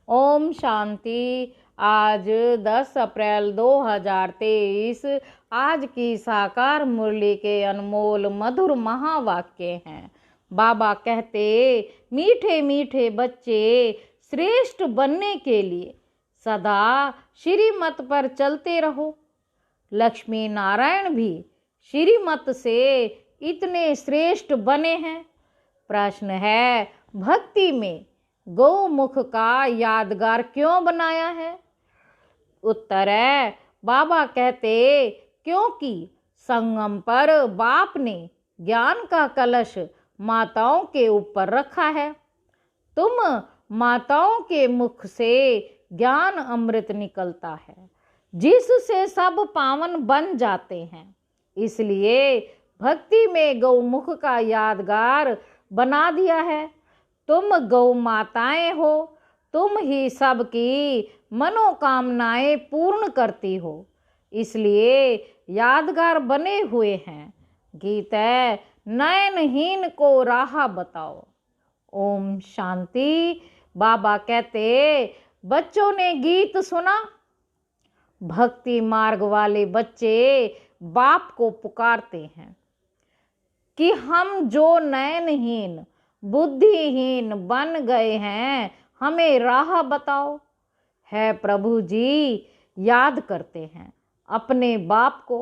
ओम शांति। आज 10 अप्रैल 2023 आज की साकार मुरली के अनमोल मधुर महावाक्य हैं। बाबा कहते, मीठे मीठे बच्चे श्रेष्ठ बनने के लिए सदा श्रीमत पर चलते रहो। लक्ष्मी नारायण भी श्रीमत से इतने श्रेष्ठ बने हैं। प्रश्न है, भक्ति में गौमुख का यादगार क्यों बनाया है? उत्तर है, बाबा कहते, क्योंकि संगम पर बाप ने ज्ञान का कलश माताओं के ऊपर रखा है। तुम माताओं के मुख से ज्ञान अमृत निकलता है, जिससे सब पावन बन जाते हैं। इसलिए भक्ति में गौमुख का यादगार बना दिया है। तुम गौ माताएं हो, तुम ही सबकी मनोकामनाएं पूर्ण करती हो, इसलिए यादगार बने हुए हैं। गीत है, नयनहीन को राह बताओ। ओम शांति। बाबा कहते, बच्चों ने गीत सुना। भक्ति मार्ग वाले बच्चे बाप को पुकारते हैं कि हम जो नयनहीन बुद्धिहीन बन गए हैं, हमें राह बताओ। है प्रभु जी याद करते हैं अपने बाप को।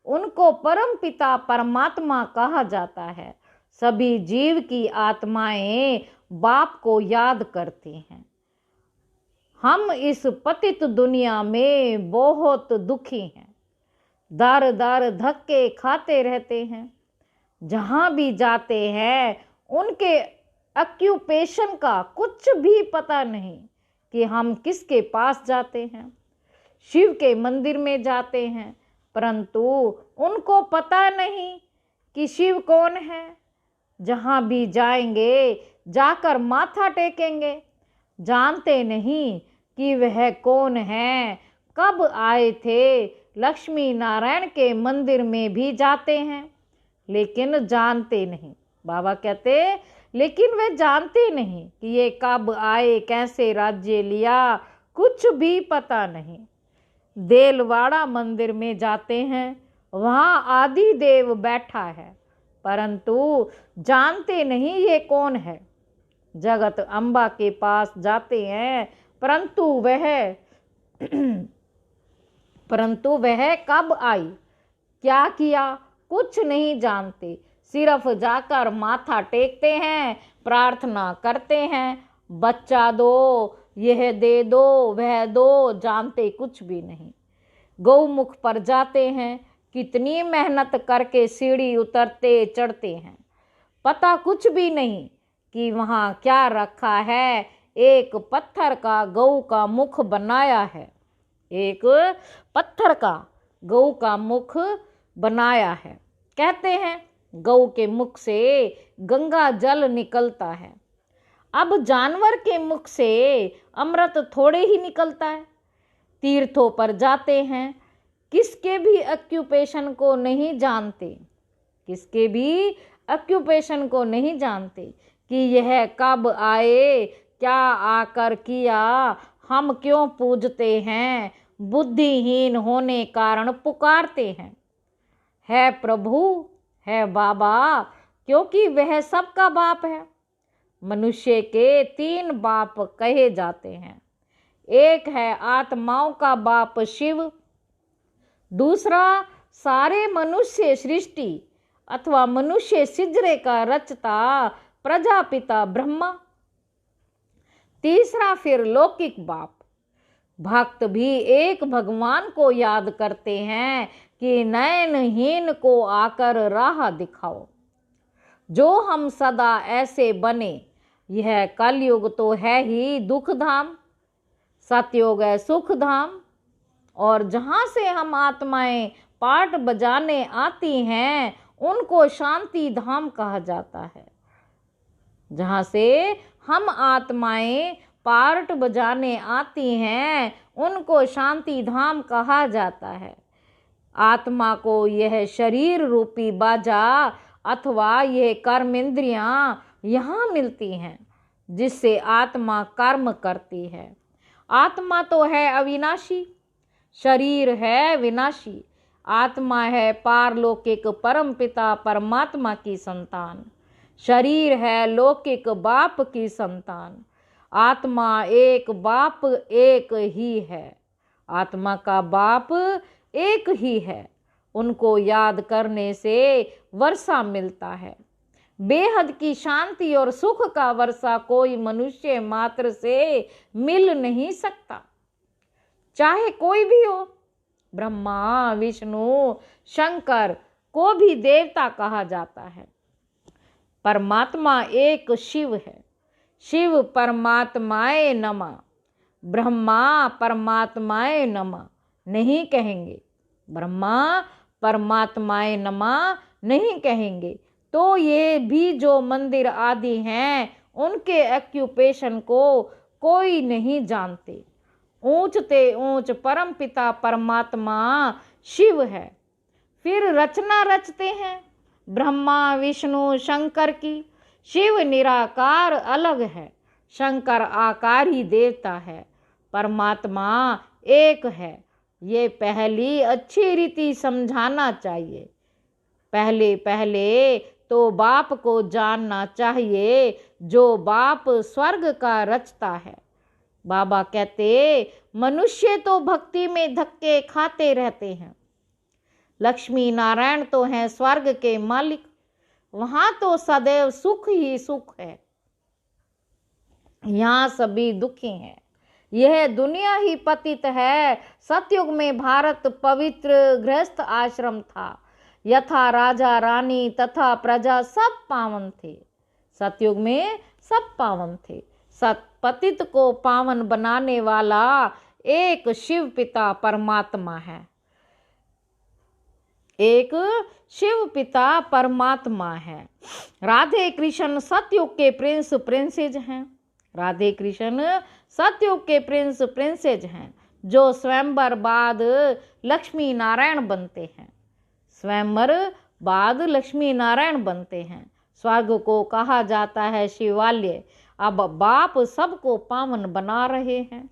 उनको परम पिता परमात्मा कहा जाता है। सभी जीव की आत्माएं बाप को याद करती हैं। हम इस पतित दुनिया में बहुत दुखी हैं, दर दर धक्के खाते रहते हैं। जहां भी जाते हैं उनके ऑक्यूपेशन का कुछ भी पता नहीं कि हम किसके पास जाते हैं। शिव के मंदिर में जाते हैं, परंतु उनको पता नहीं कि शिव कौन है। जहां भी जाएंगे जाकर माथा टेकेंगे, जानते नहीं कि वह कौन है, कब आए थे। लक्ष्मी नारायण के मंदिर में भी जाते हैं, लेकिन जानते नहीं। बाबा कहते, लेकिन वे जानते नहीं कि ये कब आए, कैसे राज्य लिया, कुछ भी पता नहीं। देलवाड़ा मंदिर में जाते हैं, वहाँ आदि देव बैठा है, परंतु जानते नहीं ये कौन है। जगत अम्बा के पास जाते हैं, परंतु वह कब आई, क्या किया, कुछ नहीं जानते। सिर्फ जाकर माथा टेकते हैं, प्रार्थना करते हैं, बच्चा दो, यह दे दो, वह दो, जानते कुछ भी नहीं। गौमुख पर जाते हैं, कितनी मेहनत करके सीढ़ी उतरते चढ़ते हैं, पता कुछ भी नहीं कि वहाँ क्या रखा है। एक पत्थर का गौ का मुख बनाया है, एक पत्थर का गौ का मुख बनाया है। कहते हैं गौ के मुख से गंगा जल निकलता है। अब जानवर के मुख से अमृत थोड़े ही निकलता है। तीर्थों पर जाते हैं, किसके भी ऑक्यूपेशन को नहीं जानते, किसके भी ऑक्यूपेशन को नहीं जानते कि यह कब आए, क्या आकर किया, हम क्यों पूजते हैं। बुद्धिहीन होने कारण पुकारते हैं, है प्रभु, है बाबा, क्योंकि वह सबका बाप है। मनुष्य के 3 बाप कहे जाते हैं। एक है आत्माओं का बाप शिव, दूसरा सारे मनुष्य सृष्टि अथवा मनुष्य सिजरे का रचता प्रजापिता ब्रह्मा, तीसरा फिर लौकिक बाप। भक्त भी एक भगवान को याद करते हैं कि नयनहीन को आकर राह दिखाओ। जो हम सदा ऐसे बने। यह कलयुग तो है ही दुख धाम, सतयुग है सुख धाम। और जहाँ से हम आत्माएं पाठ बजाने आती हैं, उनको शांति धाम कहा जाता है। जहाँ से हम आत्माएं पाठ बजाने आती हैं, उनको शांति धाम कहा जाता है। आत्मा को यह शरीर रूपी बाजा अथवा यह कर्मेंद्रियां यहाँ मिलती हैं, जिससे आत्मा कर्म करती है। आत्मा तो है अविनाशी, शरीर है विनाशी। आत्मा है पारलौकिक परम पिता परमात्मा की संतान, शरीर है लौकिक बाप की संतान। आत्मा एक बाप एक ही है, आत्मा का बाप एक ही है। उनको याद करने से वर्षा मिलता है। बेहद की शांति और सुख का वर्षा कोई मनुष्य मात्र से मिल नहीं सकता, चाहे कोई भी हो। ब्रह्मा विष्णु शंकर को भी देवता कहा जाता है। परमात्मा एक शिव है। शिव परमात्माए नमः, ब्रह्मा परमात्माए नमः नहीं कहेंगे, ब्रह्मा परमात्माए नमः नहीं कहेंगे तो ये भी जो मंदिर आदि हैं उनके ऑक्यूपेशन को कोई नहीं जानते। ऊंचते ऊंच परम पिता परमात्मा शिव है। फिर रचना रचते हैं ब्रह्मा विष्णु शंकर की। शिव निराकार अलग है, शंकर आकारी देवता है, परमात्मा एक है। ये पहली अच्छी रीति समझाना चाहिए। पहले पहले तो बाप को जानना चाहिए जो बाप स्वर्ग का रचता है। बाबा कहते मनुष्य तो भक्ति में धक्के खाते रहते हैं, लक्ष्मी नारायण तो हैं स्वर्ग के मालिक, वहां तो सदैव सुख ही सुख है, यहाँ सभी दुखी हैं। यह दुनिया ही पतित है। सतयुग में भारत पवित्र गृहस्थ आश्रम था, यथा राजा रानी तथा प्रजा सब पावन थे। सतयुग में सब पावन थे। पतित को पावन बनाने वाला एक शिव पिता परमात्मा है, एक शिव पिता परमात्मा है। राधे कृष्ण सतयुग के प्रिंस प्रिंसेज हैं। राधे कृष्ण सतयुग के प्रिंस प्रिंसेज हैं जो स्वयंवर बाद लक्ष्मी नारायण बनते हैं। स्वयंवर बाद लक्ष्मी नारायण बनते हैं। स्वर्ग को कहा जाता है शिवालय। अब बाप सबको पावन बना रहे हैं।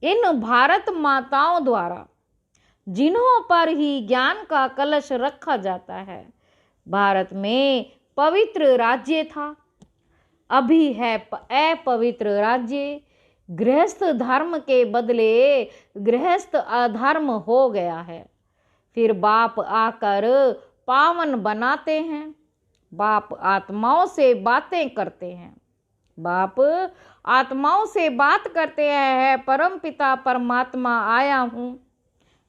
इन भारत माताओं द्वारा जिन्हों पर ही ज्ञान का कलश रखा जाता है। भारत में पवित्र राज्य था, अभी है अपवित्र राज्य। गृहस्थ धर्म के बदले गृहस्थ अधर्म हो गया है। फिर बाप आकर पावन बनाते हैं। बाप आत्माओं से बातें करते हैं। बाप आत्माओं से बात करते हैं, परम पिता परमात्मा आया हूँ,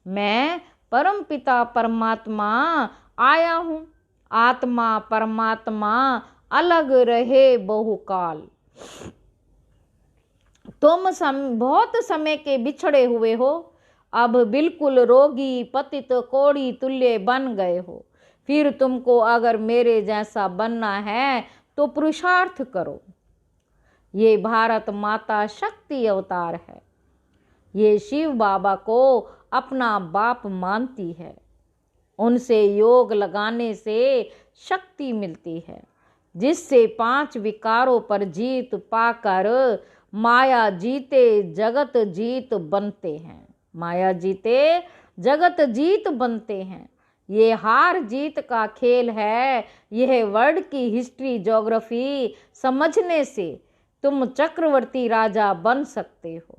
मैं परम पिता परमात्मा आया हूँ। आत्मा परमात्मा अलग रहे बहुकाल। तुम बहुत समय के बिछड़े हुए हो, अब बिल्कुल रोगी पतित कोड़ी तुल्य बन गए हो। फिर तुमको अगर मेरे जैसा बनना है तो पुरुषार्थ करो। ये भारत माता शक्ति अवतार है। ये शिव बाबा को अपना बाप मानती है। उनसे योग लगाने से शक्ति मिलती है, जिससे 5 विकारों पर जीत पाकर माया जीते जगत जीत बनते हैं। माया जीते जगत जीत बनते हैं। ये हार जीत का खेल है। यह वर्ल्ड की हिस्ट्री ज्योग्राफी समझने से तुम चक्रवर्ती राजा बन सकते हो।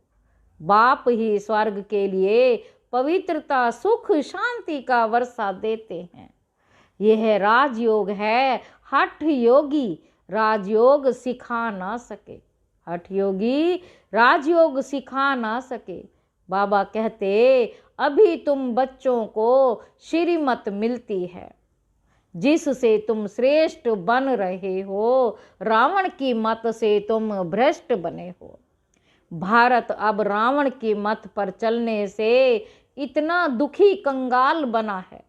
बाप ही स्वर्ग के लिए पवित्रता सुख शांति का वर्षा देते हैं। यह राजयोग है। हठ योगी राजयोग सिखा ना सके। हठ योगी राजयोग सिखा ना सके। बाबा कहते अभी तुम बच्चों को श्रीमत मिलती है, जिससे तुम श्रेष्ठ बन रहे हो। रावण की मत से तुम भ्रष्ट बने हो। भारत अब रावण की मत पर चलने से इतना दुखी कंगाल बना है।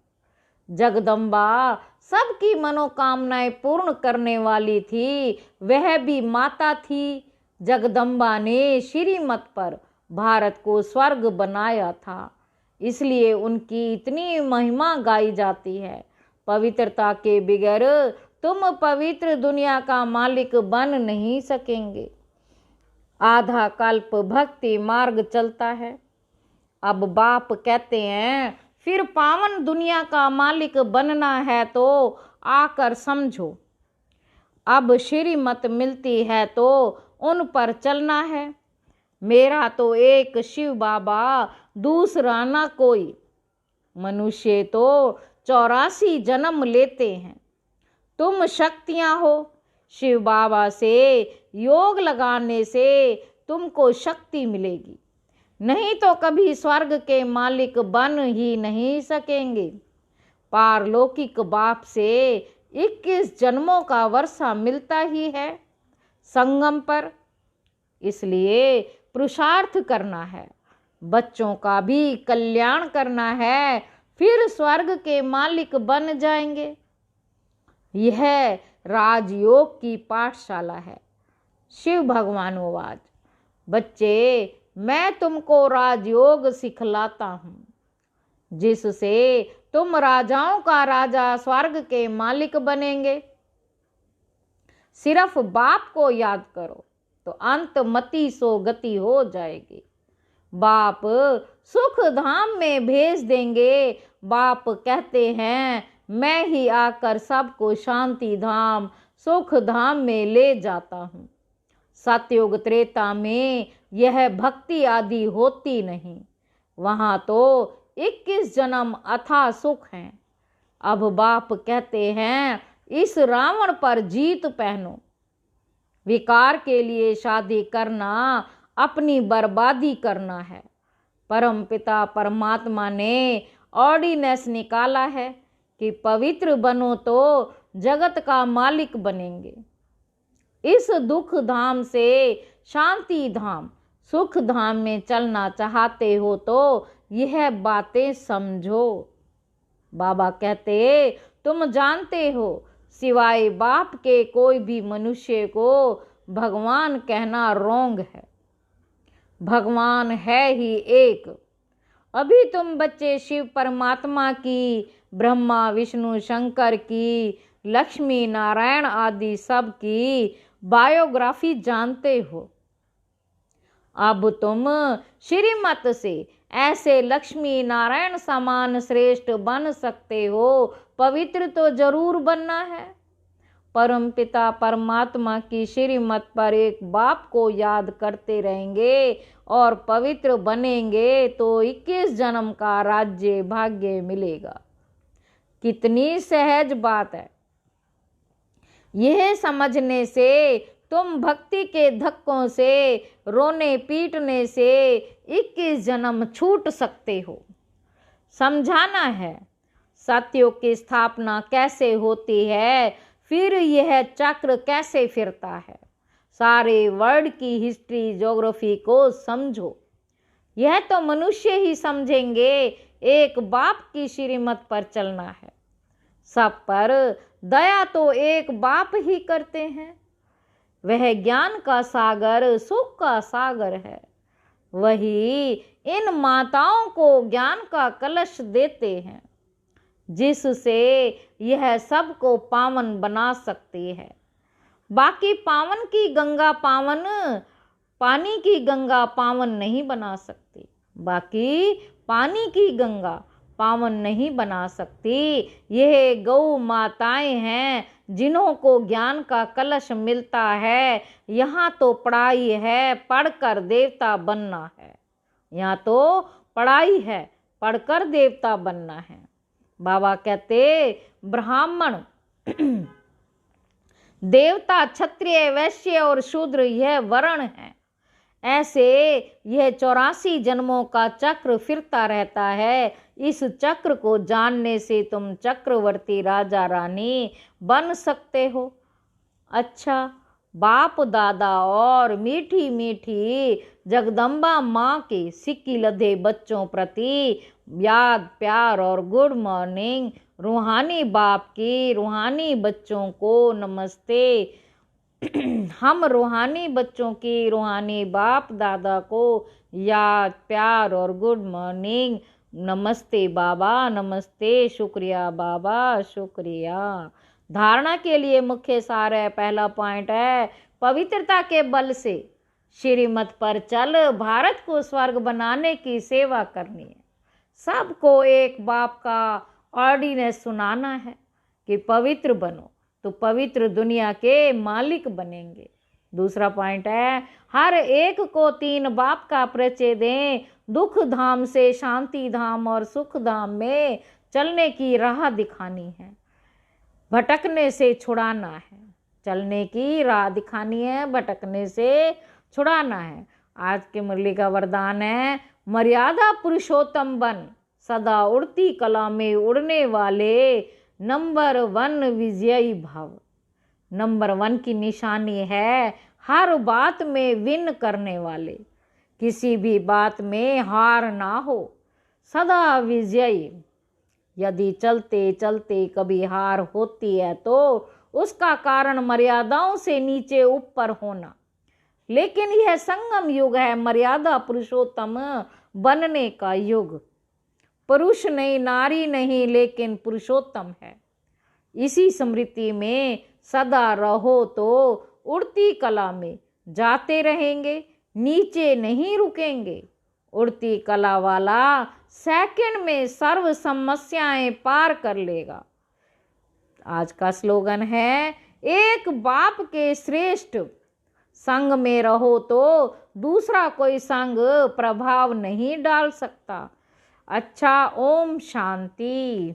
जगदम्बा सबकी मनोकामनाएं पूर्ण करने वाली थी, वह भी माता थी। जगदम्बा ने श्रीमत पर भारत को स्वर्ग बनाया था, इसलिए उनकी इतनी महिमा गाई जाती है। पवित्रता के बगैर तुम पवित्र दुनिया का मालिक बन नहीं सकेंगे। आधा कल्प भक्ति मार्ग चलता है। अब बाप कहते हैं फिर पावन दुनिया का मालिक बनना है तो आकर समझो। अब श्रीमत मिलती है तो उन पर चलना है। मेरा तो एक शिव बाबा, दूसरा ना कोई। मनुष्य तो 84 जन्म लेते हैं। तुम शक्तियां हो। शिव बाबा से योग लगाने से तुमको शक्ति मिलेगी, नहीं तो कभी स्वर्ग के मालिक बन ही नहीं सकेंगे। पारलौकिक बाप से 21 जन्मों का वर्षा मिलता ही है संगम पर। इसलिए पुरुषार्थ करना है, बच्चों का भी कल्याण करना है, फिर स्वर्ग के मालिक बन जाएंगे। यह राजयोग की पाठशाला है। शिव भगवानोवाच, बच्चे मैं तुमको राजयोग सिखलाता हूँ, जिससे तुम राजाओं का राजा, स्वर्ग के मालिक बनेंगे। सिर्फ बाप को याद करो तो अंत मति सो गति हो जाएगी। बाप सुख धाम में भेज देंगे। बाप कहते हैं मैं ही आकर सबको शांति धाम, सुख धाम में ले जाता हूँ। सतयुग त्रेता में यह भक्ति आदि होती नहीं, वहाँ तो 21 जन्म अथाह सुख हैं। अब बाप कहते हैं इस रावण पर जीत पहनो। विकार के लिए शादी करना अपनी बर्बादी करना है। परम पिता परमात्मा ने ऑर्डिनेंस निकाला है कि पवित्र बनो तो जगत का मालिक बनेंगे। इस दुख धाम से शांति धाम, सुख धाम में चलना चाहते हो तो यह बातें समझो। बाबा कहते तुम जानते हो सिवाय बाप के कोई भी मनुष्य को भगवान कहना रोंग है। भगवान है ही एक। अभी तुम बच्चे शिव परमात्मा की, ब्रह्मा विष्णु शंकर की, लक्ष्मी नारायण आदि सब की बायोग्राफी जानते हो। अब तुम श्रीमत से ऐसे लक्ष्मी नारायण समान श्रेष्ठ बन सकते हो। पवित्र तो जरूर बनना है। परम पिता परमात्मा की श्रीमत पर एक बाप को याद करते रहेंगे और पवित्र बनेंगे तो 21 जन्म का राज्य भाग्य मिलेगा। कितनी सहज बात है। यह समझने से तुम भक्ति के धक्कों से, रोने पीटने से 21 जन्म छूट सकते हो। समझाना है सतयुग की स्थापना कैसे होती है, फिर यह चक्र कैसे फिरता है। सारे वर्ल्ड की हिस्ट्री ज्योग्राफी को समझो। यह तो मनुष्य ही समझेंगे। एक बाप की श्रीमत पर चलना है। सब पर दया तो एक बाप ही करते हैं। वह ज्ञान का सागर, सुख का सागर है। वही इन माताओं को ज्ञान का कलश देते हैं, जिससे यह सबको पावन बना सकती है। बाकी पावन की गंगा पावन, पानी की गंगा पावन नहीं बना सकती। बाकी पानी की गंगा पावन नहीं बना सकती। यह गौ माताएं हैं जिन्हों को ज्ञान का कलश मिलता है। यहाँ तो पढ़ाई है, पढ़कर देवता बनना है। यहाँ तो पढ़ाई है, पढ़कर देवता बनना है। बाबा कहते ब्राह्मण देवता, क्षत्रिय, वैश्य और शूद्र यह वर्ण है। ऐसे यह 84 जन्मों का चक्र फिरता रहता है। इस चक्र को जानने से तुम चक्रवर्ती राजा रानी बन सकते हो। अच्छा, बाप दादा और मीठी मीठी जगदम्बा माँ के सिक्की लधे बच्चों प्रति याद, प्यार और गुड मॉर्निंग। रूहानी बाप की रूहानी बच्चों को नमस्ते। हम रूहानी बच्चों की रूहानी बाप दादा को याद, प्यार और गुड मॉर्निंग। नमस्ते बाबा, नमस्ते, शुक्रिया बाबा, शुक्रिया। धारणा के लिए मुख्य सार है। पहला पॉइंट है पवित्रता के बल से श्रीमत पर चल, भारत को स्वर्ग बनाने की सेवा करनी है। सबको एक बाप का ऑर्डिनेंस सुनाना है कि पवित्र बनो तो पवित्र दुनिया के मालिक बनेंगे। दूसरा पॉइंट है, हर एक को 3 बाप का परिचय दें। दुख धाम से शांति धाम और सुख धाम में चलने की राह दिखानी है, भटकने से छुड़ाना है। चलने की राह दिखानी है, भटकने से छुड़ाना है। आज के मुरली का वरदान है, मर्यादा पुरुषोत्तम बन, सदा उड़ती कला में उड़ने वाले, नंबर 1 विजयी भव। नंबर 1 की निशानी है हर बात में विन करने वाले, किसी भी बात में हार ना हो, सदा विजयी। यदि चलते चलते कभी हार होती है तो उसका कारण मर्यादाओं से नीचे ऊपर होना। लेकिन यह संगम युग है, मर्यादा पुरुषोत्तम बनने का युग। पुरुष नहीं, नारी नहीं, लेकिन पुरुषोत्तम है। इसी स्मृति में सदा रहो तो उड़ती कला में जाते रहेंगे, नीचे नहीं रुकेंगे। उड़ती कला वाला सेकंड में सर्व समस्याएं पार कर लेगा। आज का स्लोगन है, एक बाप के श्रेष्ठ संग में रहो तो दूसरा कोई संग प्रभाव नहीं डाल सकता। अच्छा, ओम शांति।